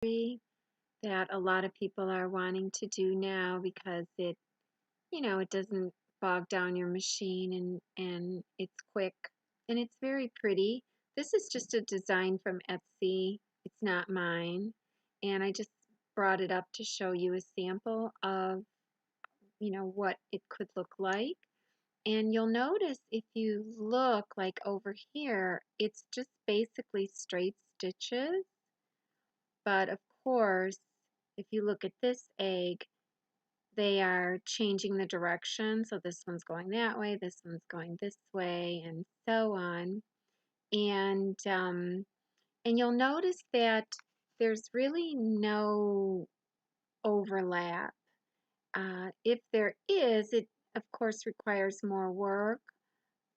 that a lot of people are wanting to do now because it doesn't bog down your machine and it's quick and it's very pretty. This is just a design from Etsy. It's not mine. And I just brought it up to show you a sample of, what it could look like. And you'll notice if you look like over here, it's just basically straight stitches. But of course, if you look at this egg, they are changing the direction. So this one's going that way, this one's going this way, and so on. And you'll notice that there's really no overlap. If there is, it of course requires more work,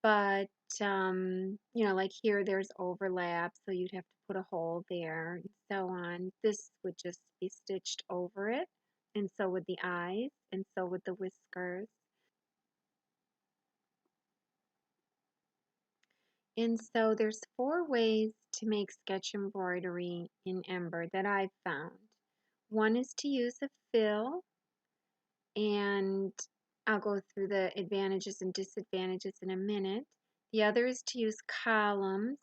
but like here there's overlap, so you'd have to put a hole there and so on. This would just be stitched over it, and so would the eyes, and so would the whiskers. And so there's 4 ways to make sketch embroidery in Embird that I've found. One is to use a fill, and I'll go through the advantages and disadvantages in a minute. The other is to use columns,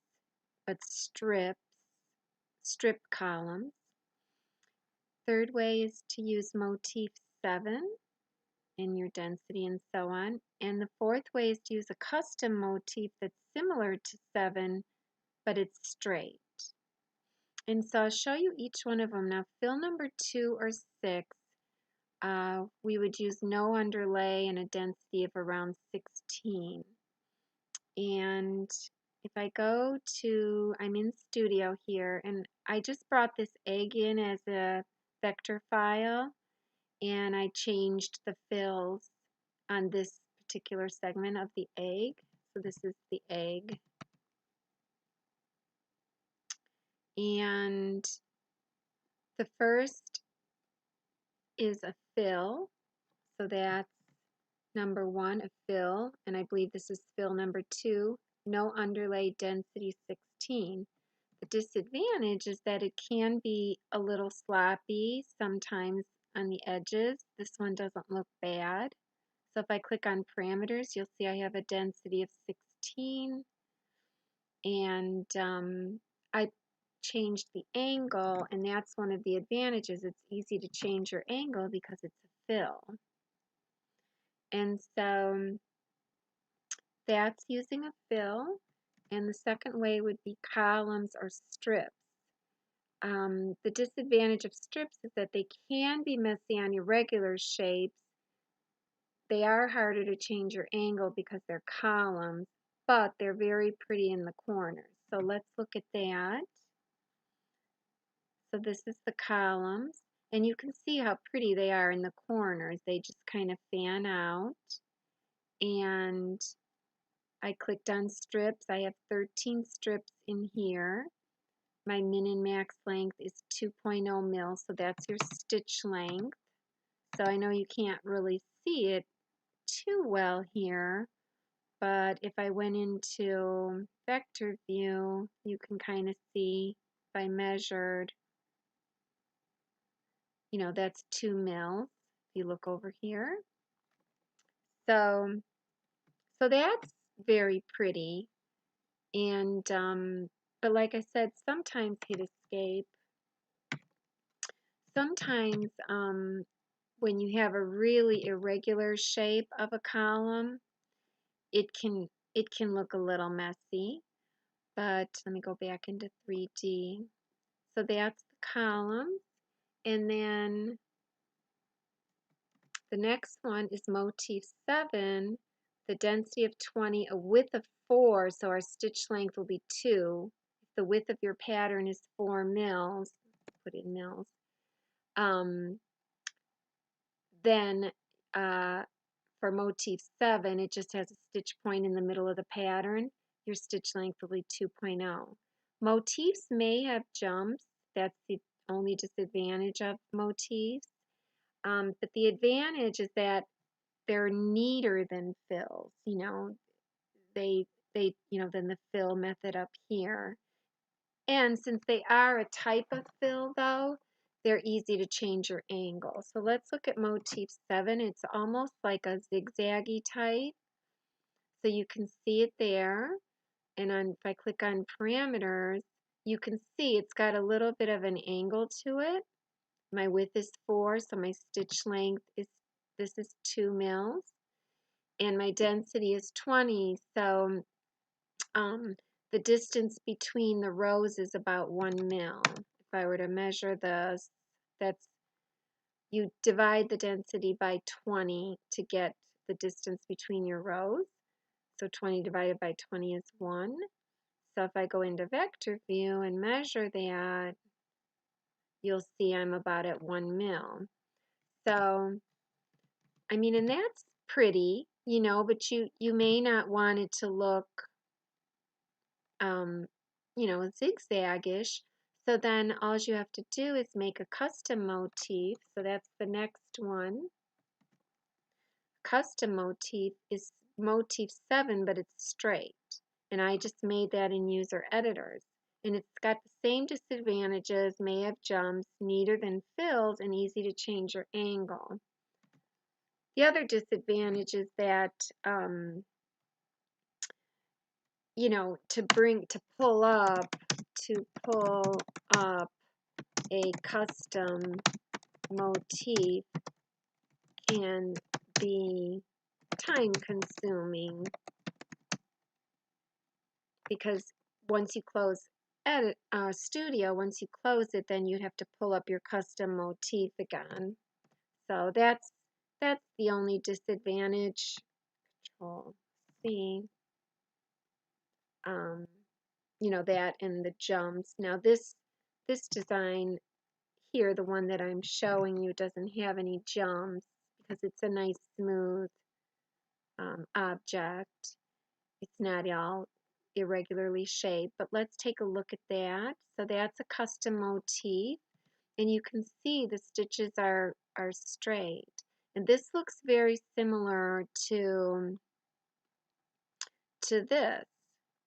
but strip columns. Third way is to use motif 7 in your density and so on. And the fourth way is to use a custom motif that's similar to 7, but it's straight. And so I'll show you each one of them. Now, fill number 2 or 6, we would use no underlay and a density of around 16. And if I go to, I'm in Studio here, and I just brought this egg in as a vector file, and I changed the fills on this particular segment of the egg. So this is the egg. And the first is a fill. So that's number 1, a fill. And I believe this is fill number 2, no underlay, density 16. The disadvantage is that it can be a little sloppy sometimes on the edges. This one doesn't look bad. So if I click on parameters, you'll see I have a density of 16. And I changed the angle, and that's one of the advantages. It's easy to change your angle because it's a fill. And so that's using a fill. And the second way would be columns or strips. The disadvantage of strips is that they can be messy on irregular shapes. They are harder to change your angle because they're columns, but they're very pretty in the corners. So let's look at that. So this is the columns, and you can see how pretty they are in the corners. They just kind of fan out. And I clicked on strips. I have 13 strips in here. My min and max length is 2.0 mil, so that's your stitch length. So I know you can't really see it too well here, but if I went into vector view, you can kind of see if I measured, that's 2 mils. If you look over here. So that's very pretty. And but like I said, sometimes hit escape. Sometimes when you have a really irregular shape of a column, it can look a little messy. But let me go back into 3D. So that's the column. And then the next one is motif 7, the density of 20, a width of 4, so our stitch length will be 2. If the width of your pattern is 4 mils, put in mils, then for motif 7, it just has a stitch point in the middle of the pattern. Your stitch length will be 2.0. Motifs may have jumps. That's the only disadvantage of motifs. But the advantage is that they're neater than fills. They than the fill method up here. And since they are a type of fill, though, they're easy to change your angle. So let's look at motif 7. It's almost like a zigzaggy type. So you can see it there. And if I click on parameters, you can see it's got a little bit of an angle to it. My width is 4, so my stitch length is, this is 2 mils. And my density is 20, so the distance between the rows is about 1 mil. If I were to measure this, that's, you divide the density by 20 to get the distance between your rows. So 20 divided by 20 is 1. So if I go into vector view and measure that, you'll see I'm about at 1 mil. So, I mean, and that's pretty, you know, but you may not want it to look, you know, zigzag-ish. So then all you have to do is make a custom motif. So that's the next one. Custom motif is motif 7, but it's straight. And I just made that in user editors. And it's got the same disadvantages, may have jumps, neater than fills, and easy to change your angle. The other disadvantage is that, you know, to pull up a custom motif can be time consuming, because once you close Studio, once you close it, then you'd have to pull up your custom motif again. So that's the only disadvantage. Control C. You know, that and the jumps. Now this design here, the one that I'm showing you, doesn't have any jumps because it's a nice smooth object. It's not all irregularly shaped, but let's take a look at that. So that's a custom motif, and you can see the stitches are straight. And this looks very similar to this.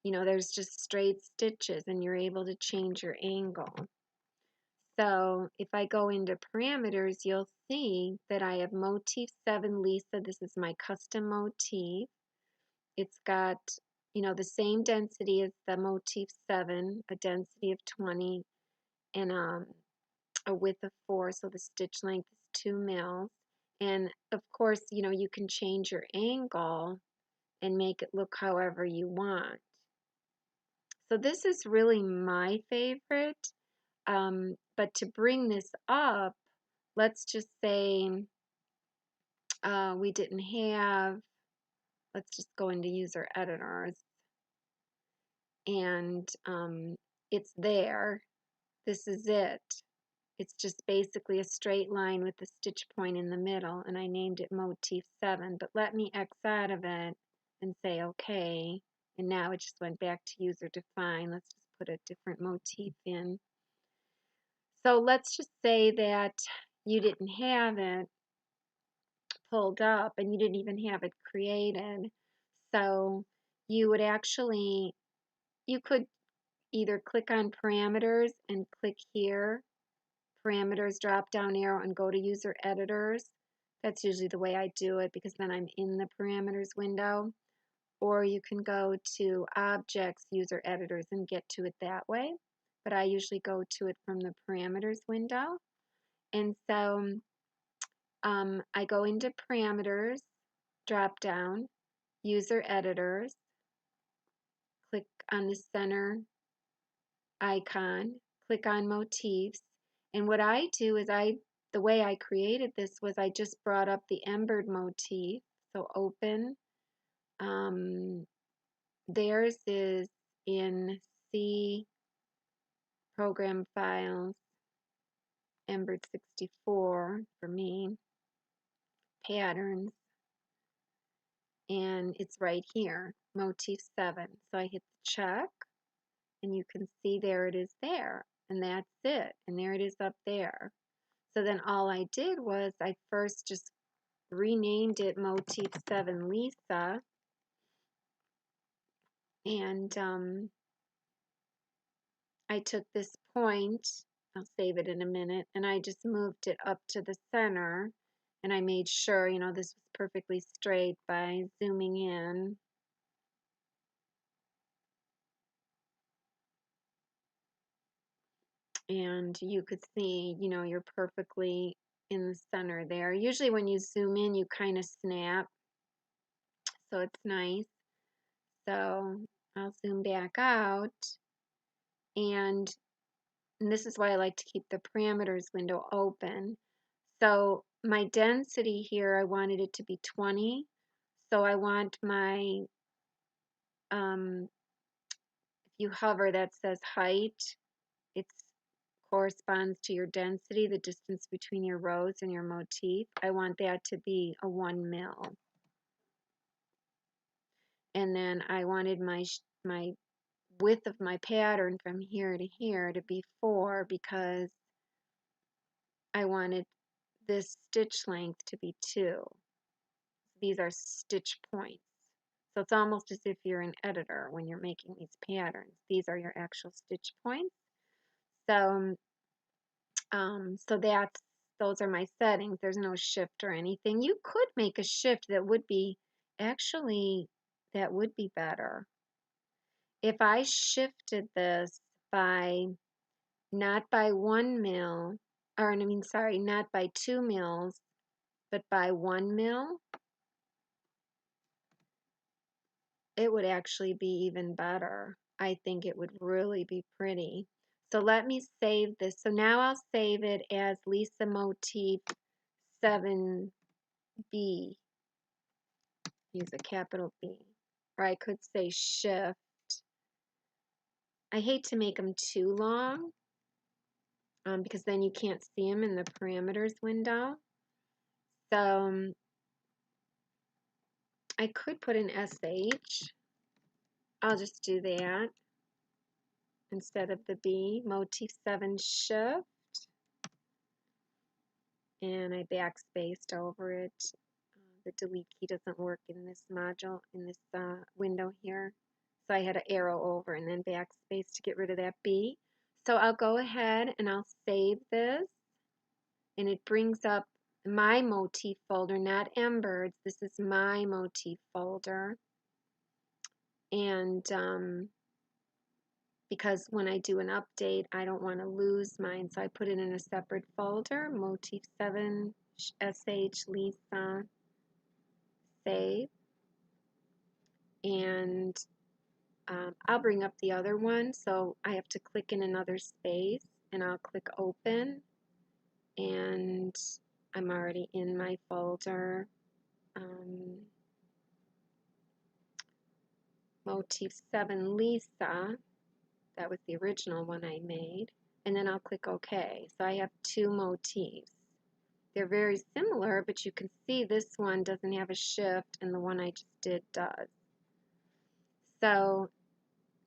You know, there's just straight stitches and you're able to change your angle. So if I go into parameters, you'll see that I have motif 7 Lisa. This is my custom motif. It's got, you know, the same density as the motif 7, a density of 20, and a width of 4, so the stitch length is 2 mils. And of course, you know, you can change your angle and make it look however you want. So this is really my favorite. But to bring this up, let's just say we didn't have, let's just go into user editors, and it's there. This is it. It's just basically a straight line with the stitch point in the middle, and I named it motif 7. But let me X out of it and say OK, and now it just went back to user define. Let's just put a different motif in. So let's just say that you didn't have it pulled up and you didn't even have it created. So you would actually, you could either click on parameters and click here, parameters drop down arrow, and go to user editors. That's usually the way I do it because then I'm in the parameters window. Or you can go to objects, user editors, and get to it that way. But I usually go to it from the parameters window. And so I go into parameters, drop down, user editors, click on the center icon, click on motifs, and what I do is the way I created this was I just brought up the Embird motif. So open, theirs is in C, program files, Embird 64 for me, patterns, and it's right here, motif 7. So I hit the check, and you can see there it is there, and that's it, and there it is up there. So then all I did was I first just renamed it motif 7 Lisa, and I took this point I'll save it in a minute. And I just moved it up to the center, and I made sure, you know, this was perfectly straight by zooming in. And you could see, you know, you're perfectly in the center there. Usually when you zoom in, you kind of snap, so it's nice. So I'll zoom back out, and this is why I like to keep the parameters window open. So my density here, I wanted it to be 20. So I want my, if you hover, that says height. It corresponds to your density, the distance between your rows and your motif. I want that to be a 1 mil. And then I wanted my width of my pattern from here to here to be 4, because I wanted this stitch length to be 2. These are stitch points. So it's almost as if you're an editor when you're making these patterns. These are your actual stitch points. So, those are my settings. There's no shift or anything. You could make a shift that would be, actually, that would be better. If I shifted this by, not by 1 mil, or I mean, sorry, not by 2 mils, but by 1 mil, it would actually be even better. I think it would really be pretty. So let me save this. So now I'll save it as Lisa Motif 7B. Use a capital B. Or I could say shift. I hate to make them too long, because then you can't see them in the parameters window. So I could put an SH. I'll just do that instead of the B. Motif 7 shift. And I backspaced over it. The delete key doesn't work in this module, in this window here. So I had an arrow over and then backspace to get rid of that B. So I'll go ahead and I'll save this. And it brings up my motif folder, not Embird's. This is my motif folder. And because when I do an update, I don't want to lose mine. So I put it in a separate folder, Motif 7 SH Lisa, save. And I'll bring up the other one. So I have to click in another space, and I'll click open. And I'm already in my folder. Motif 7 Lisa. That was the original one I made. And then I'll click OK. So I have 2 motifs. They're very similar, but you can see this one doesn't have a shift and the one I just did does. So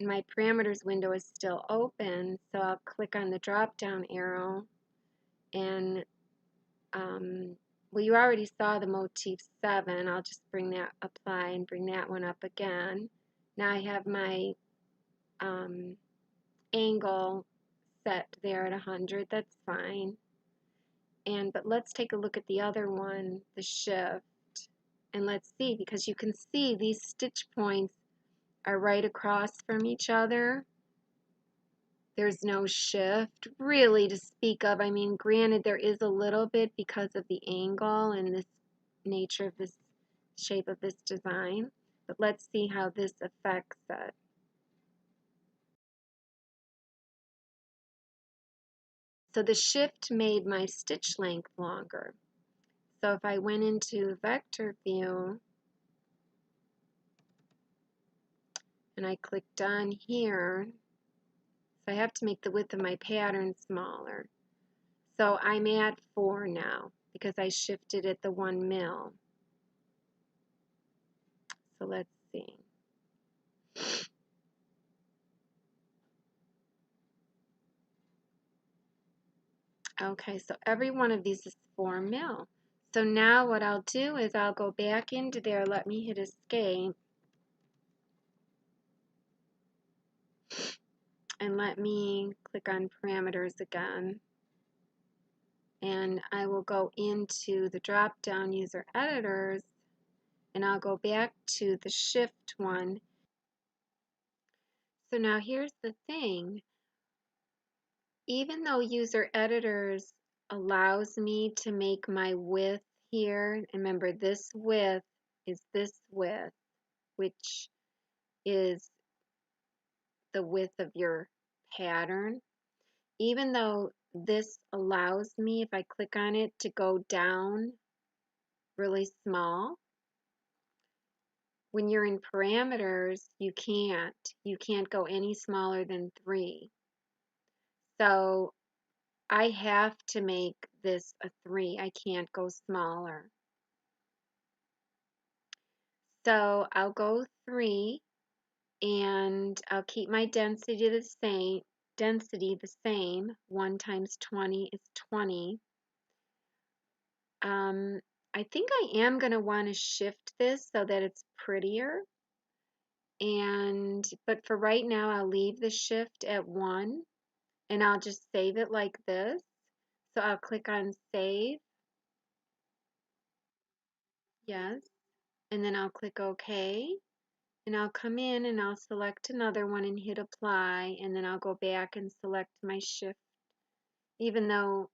my parameters window is still open, so I'll click on the drop down arrow, and well, you already saw the motif 7. I'll just bring that, apply, and bring that one up again. Now I have my angle set there at 100. That's fine. But let's take a look at the other one, the shift, and let's see, because you can see these stitch points are right across from each other. There's no shift really to speak of. I mean, granted, there is a little bit because of the angle and this nature of this shape of this design, but let's see how this affects it. So the shift made my stitch length longer. So if I went into vector view and I clicked on here, so I have to make the width of my pattern smaller. So I'm at 4 now because I shifted at the 1 mil. So let's see. Okay, so every one of these is 4 mil. So now what I'll do is I'll go back into there, let me hit escape. And let me click on parameters again. And I will go into the drop down user editors, and I'll go back to the shift one. So now here's the thing. Even though user editors allows me to make my width here, and remember this width is this width, which is the width of your pattern. Even though this allows me, if I click on it, to go down really small, when you're in parameters, you can't. You can't go any smaller than 3. So I have to make this a 3. I can't go smaller. So I'll go 3, and I'll keep my density the same. 1 times 20 is 20. I think I am going to want to shift this so that it's prettier. But for right now, I'll leave the shift at 1, and I'll just save it like this. So I'll click on save. Yes. And then I'll click OK. And I'll come in and I'll select another one and hit apply. And then I'll go back and select my shift. Even though,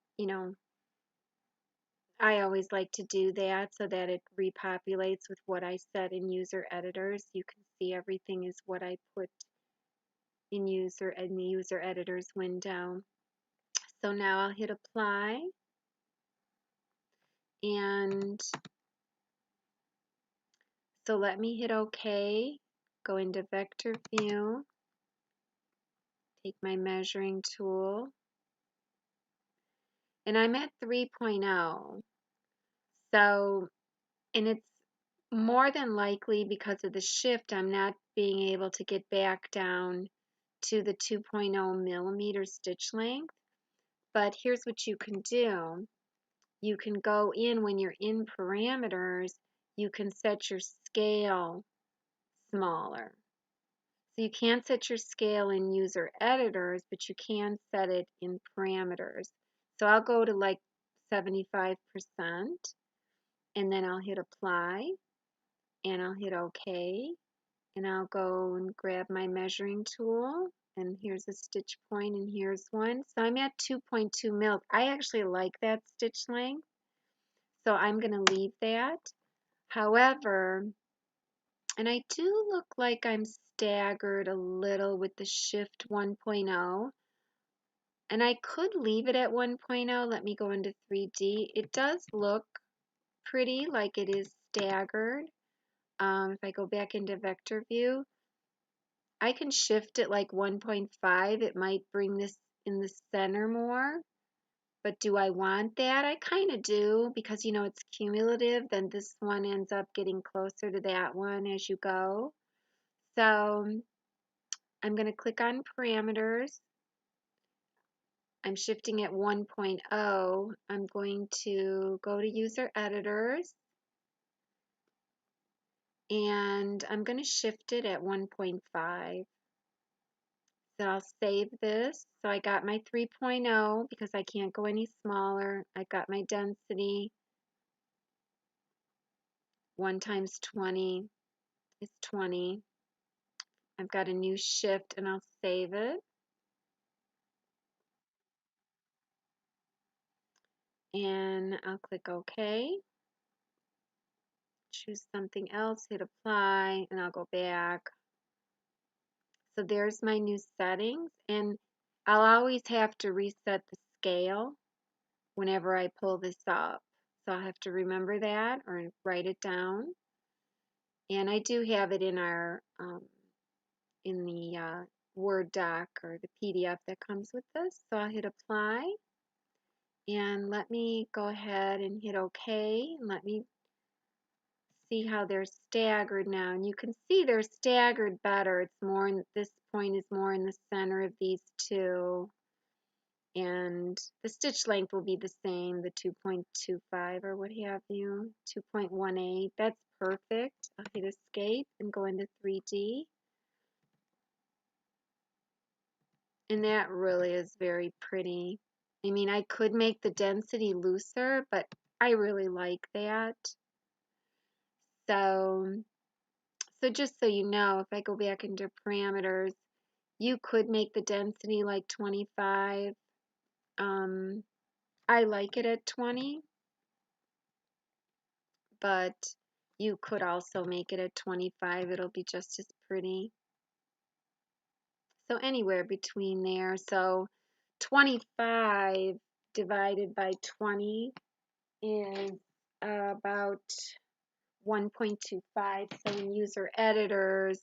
I always like to do that so that it repopulates with what I set in user editors. You can see everything is what I put in the user editors window. So now I'll hit apply, and so let me hit OK, go into vector view, take my measuring tool, and I'm at 3.0. So, and it's more than likely because of the shift, I'm not being able to get back down to the 2.0 millimeter stitch length. But here's what you can do. You can go in when you're in parameters, you can set your scale smaller. So you can't set your scale in user editors, but you can set it in parameters. So I'll go to like 75%, and then I'll hit apply, and I'll hit OK, and I'll go and grab my measuring tool, and here's a stitch point, and here's one. So I'm at 2.2 mil. I actually like that stitch length, so I'm going to leave that. However, and I do look like I'm staggered a little with the shift 1.0, and I could leave it at 1.0. Let me go into 3D. It does look pretty like it is staggered. If I go back into vector view, I can shift it like 1.5. It might bring this in the center more. But do I want that? I kind of do, because it's cumulative. Then this one ends up getting closer to that one as you go. So I'm going to click on parameters. I'm shifting at 1.0. I'm going to go to user editors, and I'm going to shift it at 1.5. So I'll save this. So I got my 3.0 because I can't go any smaller. I got my density. 1 times 20 is 20. I've got a new shift, and I'll save it. And I'll click OK. Choose something else, hit apply, and I'll go back. So there's my new settings, and I'll always have to reset the scale whenever I pull this up. So I'll have to remember that or write it down. And I do have it in our in the Word doc or the PDF that comes with this. So I'll hit apply, and let me go ahead and hit OK, and let me see how they're staggered now. And you can see they're staggered better. It's more in, this point is more in the center of these two. And the stitch length will be the same, the 2.25 or what have you, 2.18. That's perfect. I'll hit escape and go into 3D. And that really is very pretty. I mean, I could make the density looser, but I really like that. So, so just so you know, if I go back into parameters, you could make the density like 25. I like it at 20, but you could also make it at 25. It'll be just as pretty. So anywhere between there. So 25 divided by 20 is about 1.25. So in user editors,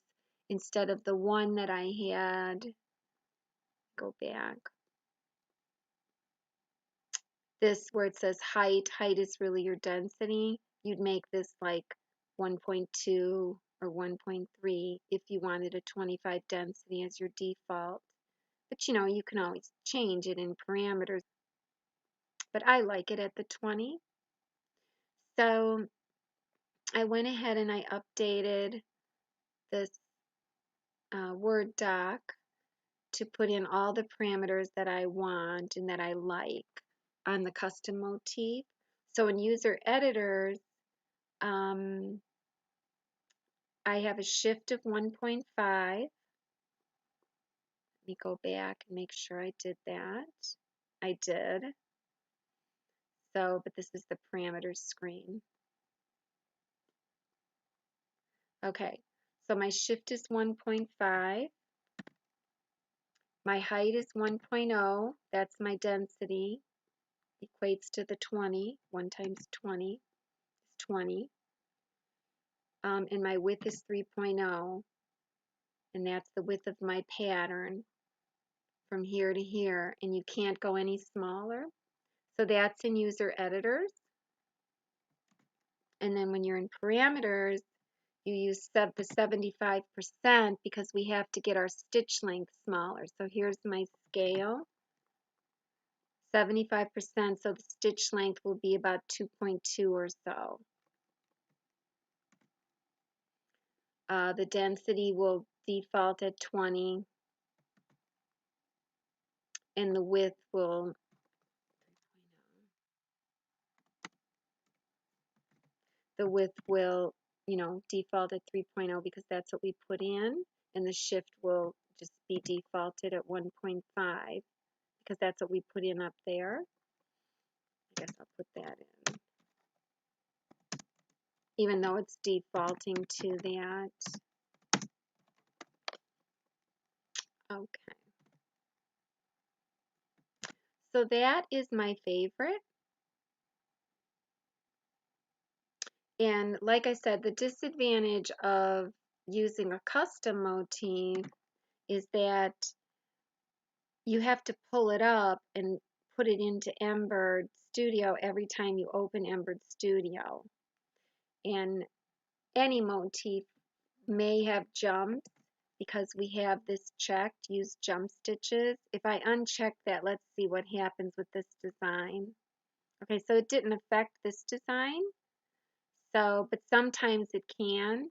instead of the one that I had, go back. This where it says height is really your density. You'd make this like 1.2 or 1.3 if you wanted a 25 density as your default. But you know, you can always change it in parameters. But I like it at the 20. So I went ahead and I updated this Word doc to put in all the parameters that I want and that I like on the custom motif. So in user editors, I have a shift of 1.5. Let me go back and make sure I did that. I did. So, but this is the parameters screen. Okay, so my shift is 1.5. My height is 1.0. That's my density. Equates to the 20. 1 times 20 is 20. And my width is 3.0. And that's the width of my pattern from here to here. And you can't go any smaller. So that's in user editors. And then when you're in parameters, you use the 75% because we have to get our stitch length smaller. So here's my scale. 75%, so the stitch length will be about 2.2 or so. The density will default at 20, and the width will default at 3.0 because that's what we put in, and the shift will just be defaulted at 1.5 because that's what we put in up there. I guess I'll put that in, even though it's defaulting to that. Okay. So that is my favorite. And like I said, the disadvantage of using a custom motif is that you have to pull it up and put it into Embird Studio every time you open Embird Studio. And any motif may have jumps because we have this checked, use jump stitches. If I uncheck that, let's see what happens with this design. Okay, so it didn't affect this design. So, but sometimes it can.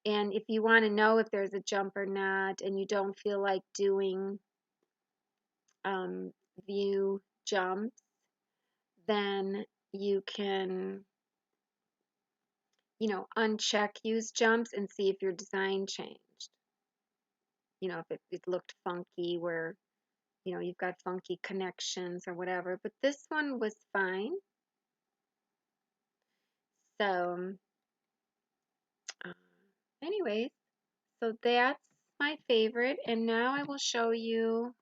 And if you want to know if there's a jump or not, and you don't feel like doing view jumps, then you can, uncheck use jumps and see if your design changed. If it looked funky where, you've got funky connections or whatever. But this one was fine. So, uh, anyways, so that's my favorite. And now I will show you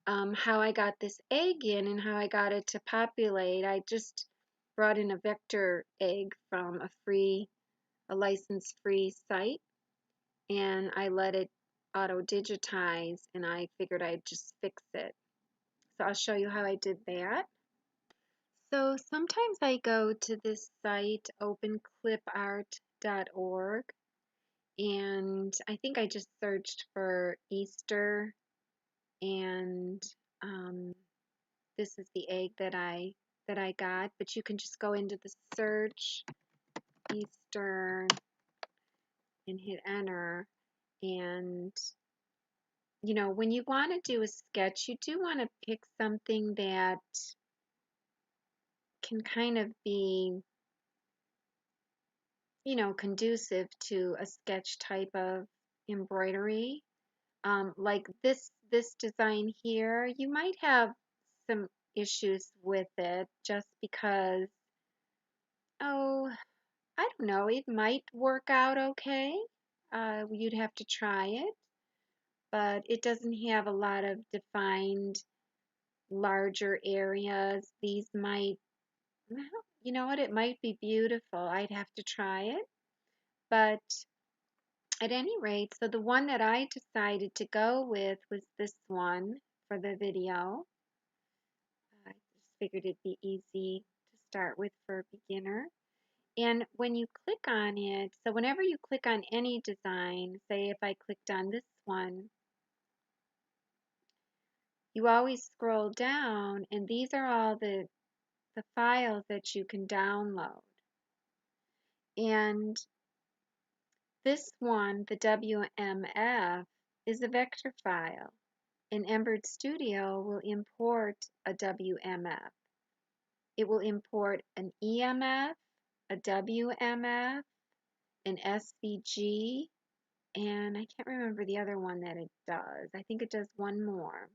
how I got this egg in and how I got it to populate. I just brought in a vector egg from a license-free site, and I let it auto-digitize, and I figured I'd just fix it. So I'll show you how I did that. So sometimes I go to this site, openclipart.org, and I think I just searched for Easter, and this is the egg that I got, but you can just go into the search Easter and hit enter, and you know, when you want to do a sketch, you do want to pick something that can kind of be, you know, conducive to a sketch type of embroidery. Like this design here, you might have some issues with it just because, oh, I don't know, it might work out okay. You'd have to try it, but it doesn't have a lot of defined larger areas. These might, well, you know what, it might be beautiful. I'd have to try it. But at any rate, so the one that I decided to go with was this one for the video. I just figured it'd be easy to start with for a beginner. And when you click on it, so whenever you click on any design, say if I clicked on this one, you always scroll down and these are all the files that you can download. And this one, the WMF, is a vector file. And Embird Studio will import a WMF. It will import an EMF, a WMF, an SVG, and I can't remember the other one that it does. I think it does one more.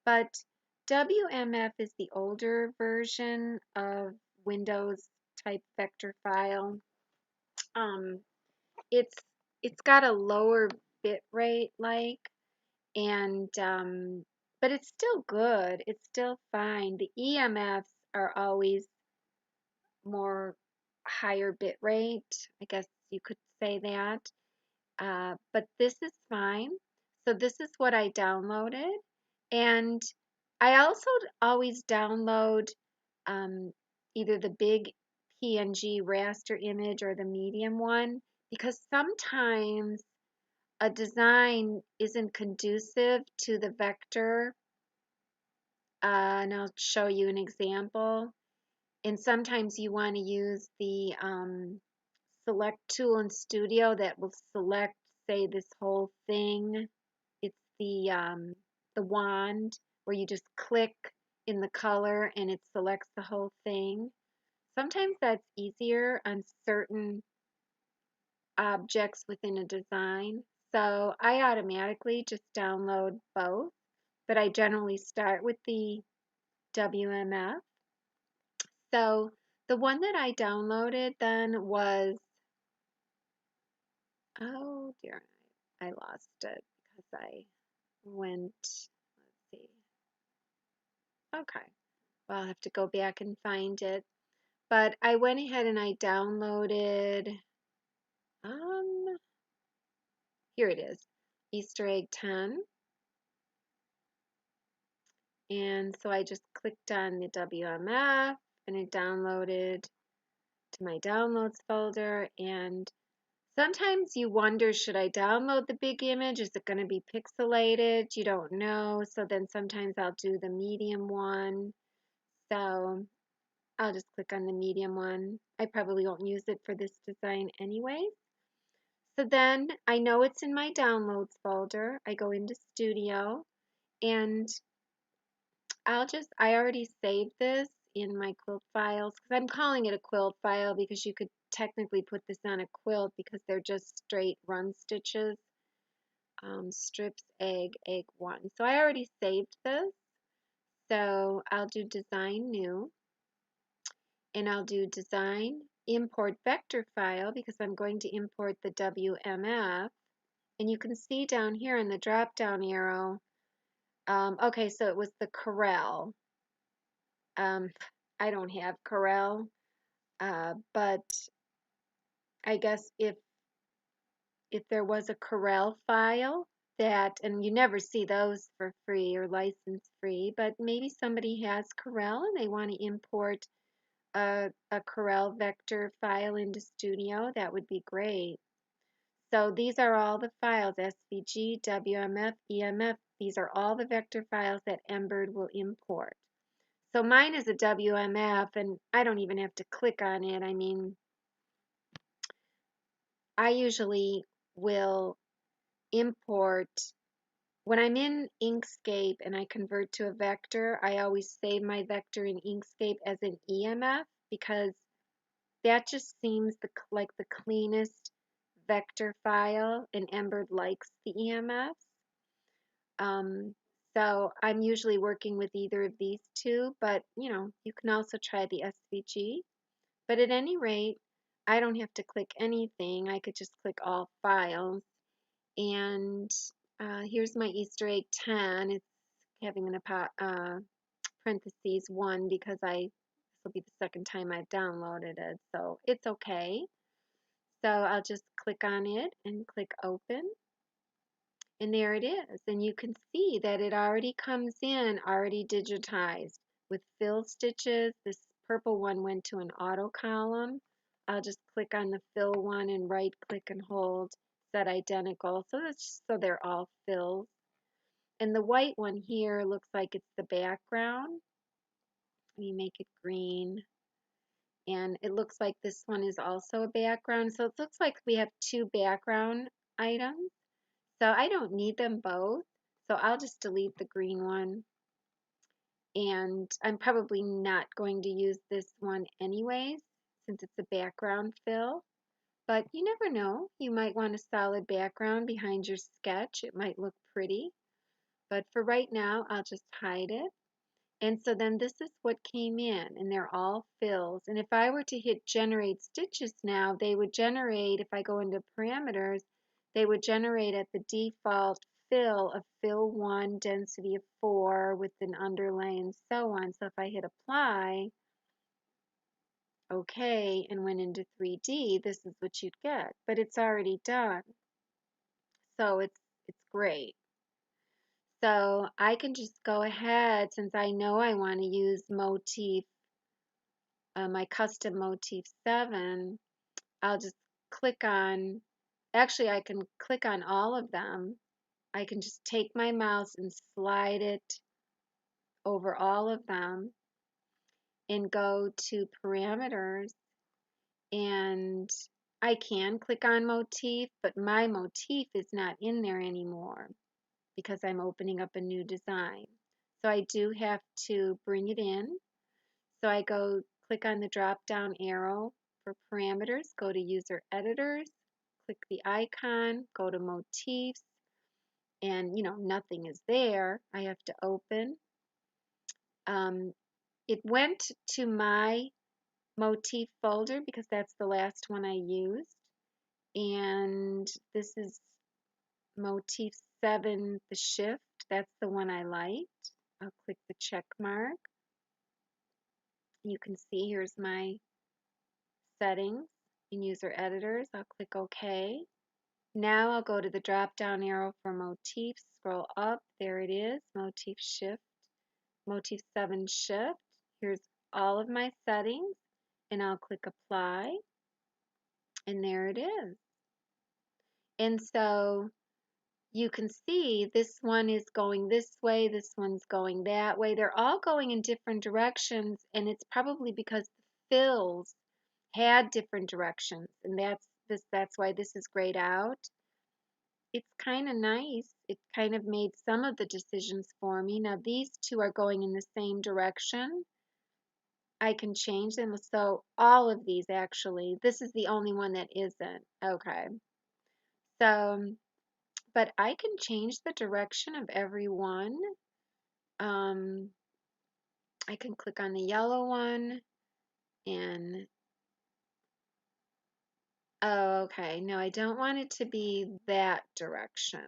But WMF is the older version of Windows type vector file. Um, it's it's got a lower bit rate, and but it's still good. It's still fine. The EMFs are always more higher bit rate. I guess you could say that. But this is fine. So this is what I downloaded. And I also always download um, either the big PNG raster image or the medium one because sometimes a design isn't conducive to the vector. And I'll show you an example. And sometimes you want to use the select tool in Studio that will select, say, this whole thing. It's the wand where you just click in the color and it selects the whole thing. Sometimes that's easier on certain objects within a design. So I automatically just download both, but I generally start with the WMF. So the one that I downloaded then was, oh dear, I lost it because I went, let's see. Okay, well, I'll have to go back and find it. But I went ahead and I downloaded, um, here it is, Easter egg 10. And so I just clicked on the WMF and it downloaded to my downloads folder. And sometimes you wonder, should I download the big image? Is it going to be pixelated? You don't know. So then sometimes I'll do the medium one. So I'll just click on the medium one. I probably won't use it for this design anyway. So then I know it's in my downloads folder. I go into Studio and I already saved this in my quilt files because I'm calling it a quilt file because you could technically put this on a quilt because they're just straight run stitches, strips, egg 1. So I already saved this. So I'll do design new and I'll do design import vector file because I'm going to import the WMF. And you can see down here in the drop down arrow, okay, so it was the Corel. I don't have Corel, but I guess if there was a Corel file that, and you never see those for free or license free, but maybe somebody has Corel and they want to import a Corel vector file into Studio, that would be great. So these are all the files, SVG, WMF, EMF. These are all the vector files that Embird will import. So mine is a WMF, and I don't even have to click on it. I mean, I usually will import When I'm in Inkscape and I convert to a vector, I always save my vector in Inkscape as an EMF because that just seems like the cleanest vector file, and Embird likes the EMFs. Um, so I'm usually working with either of these two, but you can also try the SVG. But at any rate, I don't have to click anything. I could just click all files. And here's my Easter egg 10. It's having an parentheses 1 because this will be the second time I've downloaded it, so it's okay. So I'll just click on it and click open. And there it is. And you can see that it already comes in, already digitized with fill stitches. This purple one went to an auto column. I'll just click on the fill one and right click and hold set identical. So that's just so they're all fills. And the white one here looks like it's the background. Let me make it green. And it looks like this one is also a background. So it looks like we have two background items. So I don't need them both. So I'll just delete the green one. And I'm probably not going to use this one anyways, since it's a background fill. But you never know. You might want a solid background behind your sketch. It might look pretty. But for right now, I'll just hide it. And so then this is what came in, and they're all fills. And if I were to hit generate stitches now, they would generate, if I go into parameters, they would generate at the default fill of fill 1, density of 4 with an underlay and so on. So if I hit apply, okay, and went into 3D, this is what you'd get. But it's already done. So it's great. So I can just go ahead, since I know I want to use motif, my custom motif 7, I'll just click on, actually I can click on all of them. I can just take my mouse and slide it over all of them and go to parameters, and I can click on motif, but my motif is not in there anymore because I'm opening up a new design. So I do have to bring it in. So I go click on the drop down arrow for parameters, go to user editors, click the icon, go to motifs, and nothing is there. I have to open. It went to my motif folder because that's the last one I used. And this is motif 7, the shift. That's the one I liked. I'll click the check mark. You can see here's my settings in user editors. I'll click OK. Now I'll go to the drop down arrow for motif, scroll up, there it is, motif shift, motif 7 shift. Here's all of my settings, and I'll click apply, and there it is. And so you can see this one is going this way, this one's going that way. They're all going in different directions, and it's probably because the fills had different directions, and that's why this is grayed out. It's kind of nice. It kind of made some of the decisions for me. Now these two are going in the same direction. I can change them. So all of these actually, this is the only one that isn't. Okay. So, but I can change the direction of every one. I can click on the yellow one and, oh, okay. No, I don't want it to be that direction.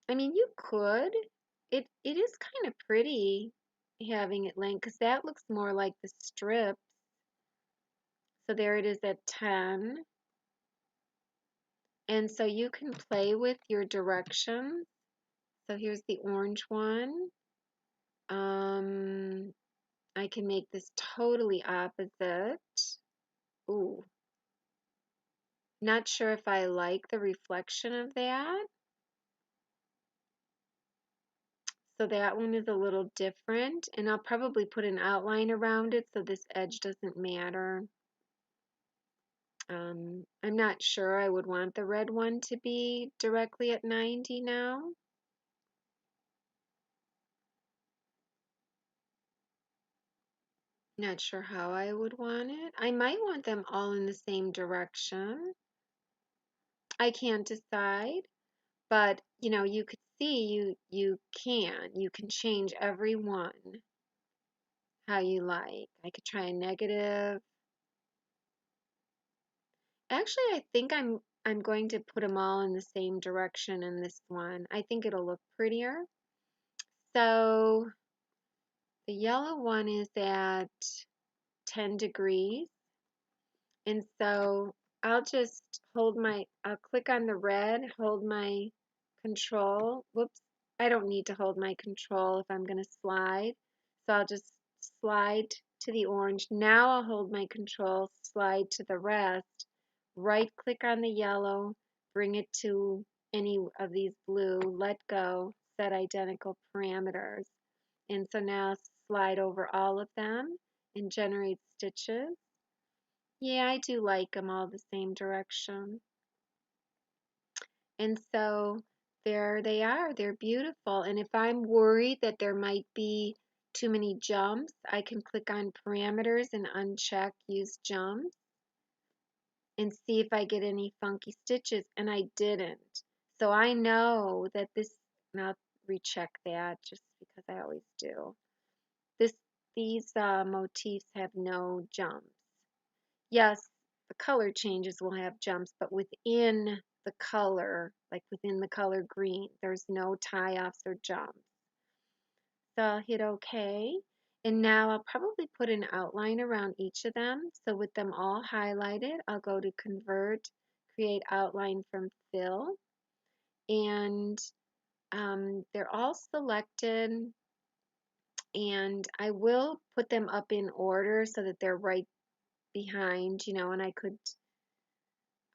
I mean, you could. It is kind of pretty having it linked because that looks more like the strips. So there it is at 10. And so you can play with your directions. So here's the orange one. I can make this totally opposite. Ooh. Not sure if I like the reflection of that. So that one is a little different, and I'll probably put an outline around it so this edge doesn't matter. I'm not sure I would want the red one to be directly at 90 now. Not sure how I would want it. I might want them all in the same direction. I can't decide, but you know, you could see you can change every one how you like. I could try a negative. Actually, I think I'm going to put them all in the same direction in this one. I think it'll look prettier. So the yellow one is at 10 degrees. And so I'll click on the red, hold my control. Whoops, I don't need to hold my control if I'm going to slide. So I'll just slide to the orange. Now I'll hold my control, slide to the rest, right click on the yellow, bring it to any of these blue, let go, set identical parameters. And so now slide over all of them and generate stitches. Yeah, I do like them all the same direction. And so there they are. They're beautiful. And if I'm worried that there might be too many jumps, I can click on parameters and uncheck use jumps and see if I get any funky stitches. And I didn't. So I know that and I'll recheck that just because I always do. These motifs have no jumps. Yes, the color changes will have jumps, but within the color, like within the color green, there's no tie-offs or jumps. So I'll hit OK. And now I'll probably put an outline around each of them. So with them all highlighted, I'll go to Convert, Create Outline from Fill. And they're all selected. And I will put them up in order so that they're right behind, you know, and I could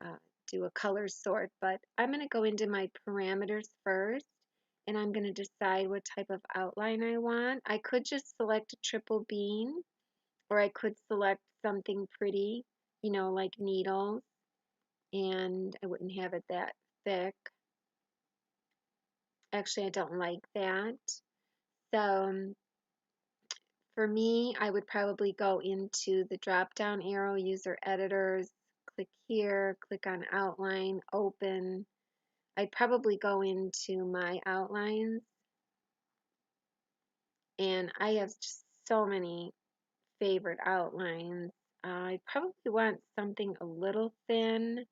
uh, do a color sort, but I'm going to go into my parameters first and I'm going to decide what type of outline I want. I could just select a triple bean or I could select something pretty, you know, like needles, and I wouldn't have it that thick. Actually, I don't like that. So for me, I would probably go into the drop down arrow, user editors, click here, click on outline, open. I'd probably go into my outlines, and I have just so many favorite outlines. I probably want something a little thin.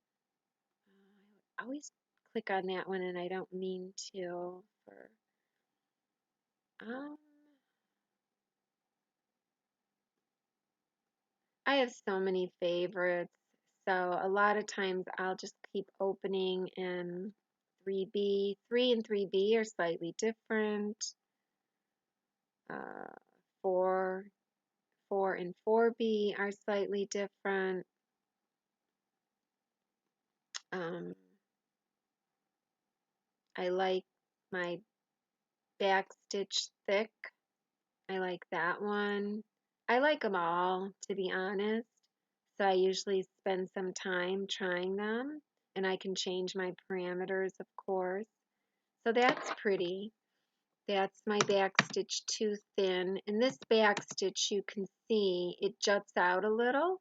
I always click on that one and I don't mean to. Um, I have so many favorites, so a lot of times I'll just keep opening in 3B. 3 and 3B are slightly different. 4 4 and 4B are slightly different. Um, I like my backstitch thick. I like that one. I like them all, to be honest. So I usually spend some time trying them, and I can change my parameters, of course. So that's pretty. That's my backstitch too thin. And this backstitch, you can see, it juts out a little.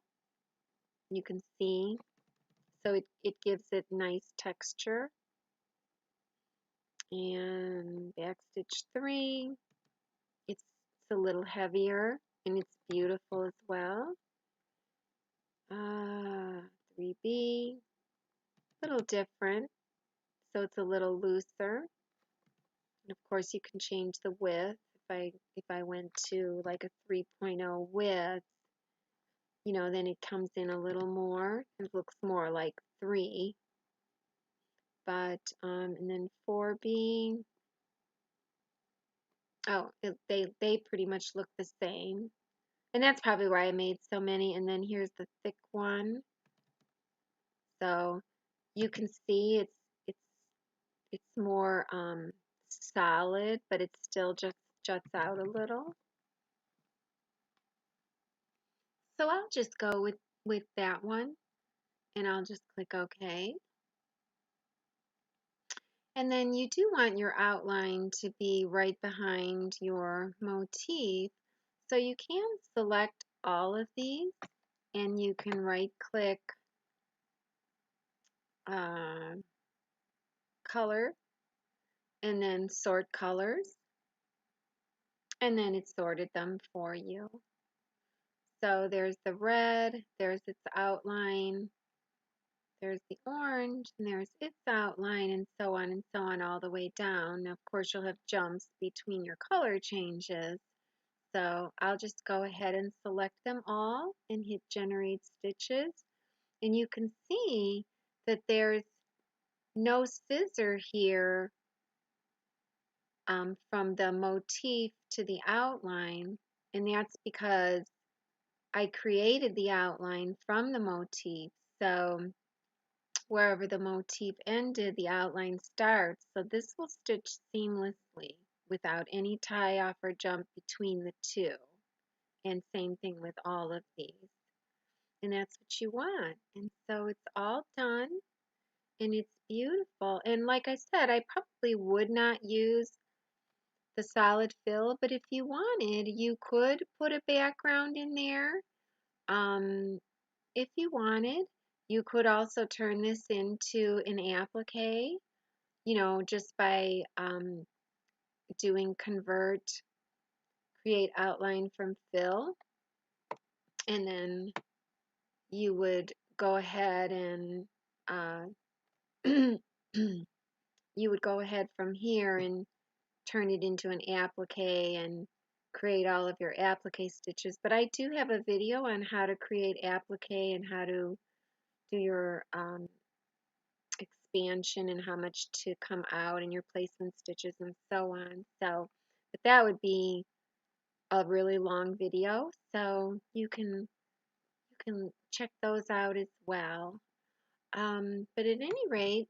You can see. So it gives it nice texture. And backstitch 3, it's a little heavier and it's beautiful as well. 3B, a little different, so it's a little looser. And of course you can change the width. If I went to like a 3.0 width, you know, then it comes in a little more. It looks more like 3. But and then 4B, oh, they pretty much look the same. And that's probably why I made so many. And then here's the thick one. So you can see it's it's more solid, but it still just juts out a little. So I'll just go with that one. and I'll just click OK. And then you do want your outline to be right behind your motif. So you can select all of these and you can right click color and then sort colors, and then it sorted them for you. So there's the red, there's its outline, there's the orange, and there's its outline, and so on all the way down. Now, of course, you'll have jumps between your color changes. So I'll just go ahead and select them all and hit generate stitches. And you can see that there's no scissor here from the motif to the outline. And that's because I created the outline from the motif. So wherever the motif ended, the outline starts. So this will stitch seamlessly without any tie off or jump between the two. And same thing with all of these. And that's what you want. And so it's all done and it's beautiful. And like I said, I probably would not use the solid fill, but if you wanted, you could put a background in there. If you wanted, you could also turn this into an applique, just by doing convert, create outline from fill, and then you would go ahead and you would go ahead from here and turn it into an applique and create all of your applique stitches. But I do have a video on how to create applique and how to do your expansion and how much to come out and your placement stitches and so on. So, but that would be a really long video, so you can check those out as well. But at any rate,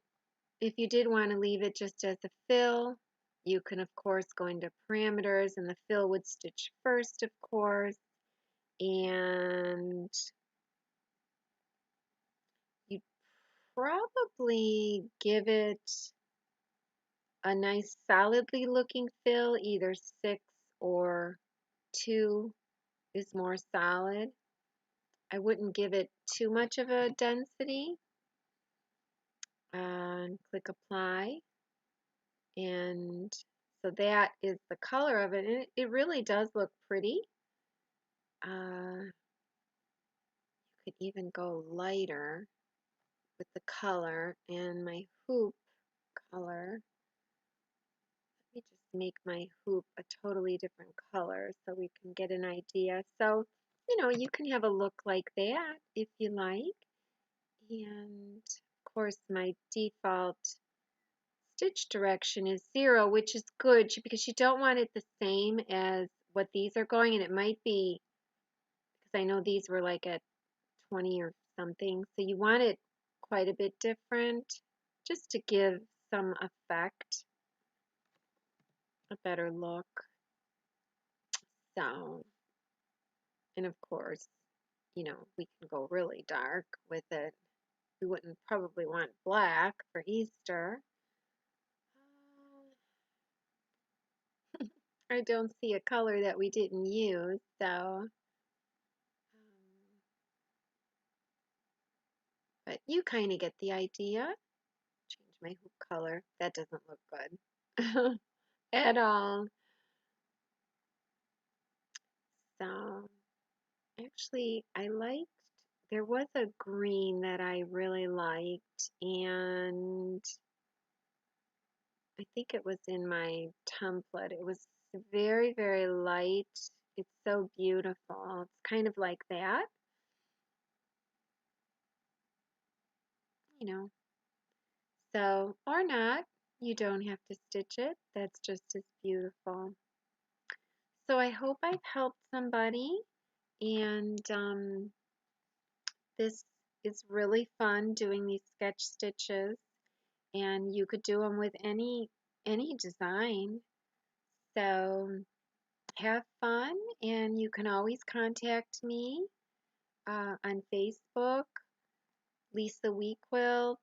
if you did want to leave it just as a fill, you can of course go into parameters and the fill would stitch first, of course, and you'd probably give it a nice solidly looking fill, either 6 or 2 is more solid. I wouldn't give it too much of a density. Click apply, and so that is the color of it. And it really does look pretty. You could even go lighter with the color, and my hoop color. Let me just make my hoop a totally different color so we can get an idea. So, you can have a look like that if you like. And of course, my default stitch direction is 0, which is good because you don't want it the same as what these are going, and it might be, because I know these were like at 20 or something, so you want it quite a bit different just to give some effect, a better look. So, and of course, we can go really dark with it. We wouldn't probably want black for Easter. I don't see a color that we didn't use, so but you kind of get the idea. Change my hoop color. That doesn't look good at all. So actually, there was a green that I really liked, and I think it was in my template. It was very, very light. It's so beautiful. It's kind of like that, you know. So, or not. You don't have to stitch it. That's just as beautiful. So I hope I've helped somebody, and this is really fun doing these sketch stitches, and you could do them with any design. So have fun, and you can always contact me on Facebook Lisa WeQuilt,